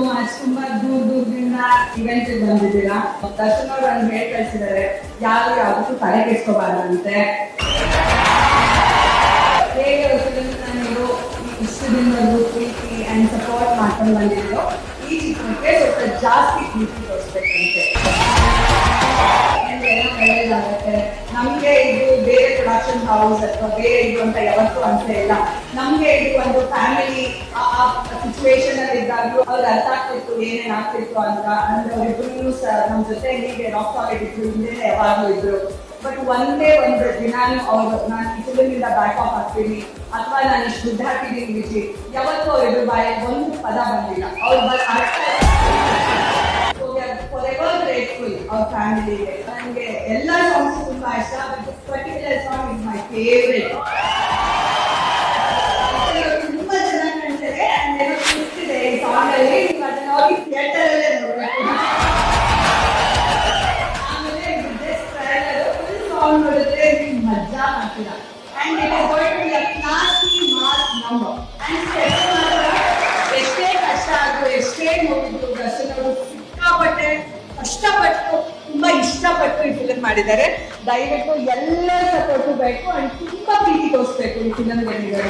Much. ತುಂಬಾ ದೂರದಿಂದ event ಬಂದಿದ್ದೀರಾ. ದರ್ಶನ್ ಅವರು ನನಗೆ ಹೇಳಿ ಕಳಿಸಿದ್ದಾರೆ, ಯಾರು ಯಾವತ್ತೂ ತಲೆ ಕೆಡ್ಸ್ಕೋಬಾರ್ದಂತೆ. ಹೇಗೆ ನೀವು ಇಷ್ಟು ದಿನದಲ್ಲೂ ಪ್ರೀತಿ ಅಂಡ್ ಸಪೋರ್ಟ್ ಮಾಡ್ಕೊಂಡು ಬಂದಿದ್ರು, ಈ ಚಿತ್ರಕ್ಕೆ ಸ್ವಲ್ಪ ಜಾಸ್ತಿ ಪ್ರೀತಿ ತೋರಿಸ್ಬೇಕಂತೆ. ಒಳ್ಳೇದಾಗತ್ತೆ. ನಮ್ಗೆ ಇದು ಬೇರೆ ಪ್ರೊಡಕ್ಷನ್ ಹೌಸ್ ಅಥವಾ ಬೇರೆ ಇದು ಅಂತ ಯಾವತ್ತೂ ಅನ್ಸೇ ಇಲ್ಲ. ನಮ್ಗೆ ಇದು ಒಂದು ಫ್ಯಾಮಿಲಿ ಆ ಸಿಚುವೇಶನ್ ಅಲ್ಲಿ ಇದ್ದಾಗಲೂ ಅವ್ರಿಗೆ ಅರ್ಥ ಆಗ್ತಿತ್ತು ಏನೇನ್ ಆಗ್ತಿತ್ತು ಅಂತ. ಅಂದ್ರೆ ಅವರಿಬ್ರು ನಮ್ ಜೊತೆ ಹೀಗೆ ರಾಕ್ ಸಾಲಿಡ್ ಇದ್ರು, ಹಿಂದೆ ಯಾವಾಗ್ಲೂ ಇದ್ರು. ಬಟ್ ಒಂದೇ ಒಂದು ದಿನಾನು ಅವ್ರು ನಾನು ಕಿಚನಿಂದ ಬ್ಯಾಕ್ ಆಫ್ ಆಗ್ತೀನಿ ಅಥವಾ ನಾನು ಇಷ್ಟು ದುಡ್ಡು ಹಾಕಿದ್ದೀನಿ ವಿಜಿ, ಯಾವತ್ತೂ ಅವರಿಬ್ರು ಬಾಯಿ ಒಂದು ಪದ ಬಂದಿಲ್ಲ. ಅವ್ರು ಫಾರೆವರ್ ಗ್ರೇಟ್ಫುಲ್ ಅವ್ರ ಫ್ಯಾಮಿಲಿಗೆ. ನನಗೆ ಎಲ್ಲ ಸಾಂಗ್ಸ್ ತುಂಬಾ ಇಷ್ಟ, but this particular song is my favourite. ತುಂಬಾ ಚೆನ್ನಾಗಿ ಕಾಣ್ತಿದೆ ಅಂಡ್ ಏನೋ ಖುಷಿದೆ ಈ ಸಾಂಗ್ ಅಲ್ಲಿ. ನೀವು ಅದನ್ನ ಹೋಗಿ ಥಿಯೇಟರ್ ಅಲ್ಲೇ ನೋಡ್ಬೇಕು. ಆಮೇಲೆ ಫುಲ್ ಸಾಂಗ್ ನೋಡಿದ್ರೆ ನೀವು ಮಜಾ ಮಾಡ್ತೀರಾ. And it is going to be a classy mass number. And step ಮಾತ್ರ ಎಷ್ಟೇ ಕಷ್ಟ ಆದ್ರೂ ಎಷ್ಟೇ ನೋಡಿದ್ರು ದರ್ಶನ್ ಅವರು ಕಷ್ಟಪಟ್ಟು ತುಂಬಾ ಇಷ್ಟಪಟ್ಟು ಈ ಫಿಲಮ್ ಮಾಡಿದ್ದಾರೆ. ದಯವಿಟ್ಟು ಎಲ್ಲರ ಸಪೋರ್ಟು ಬೇಕು ಅಂಡ್ ತುಂಬಾ ಪ್ರೀತಿ ತೋರಿಸ್ಬೇಕು ಈ ಫಿಲಮ್ ಗಳಿಗೆ.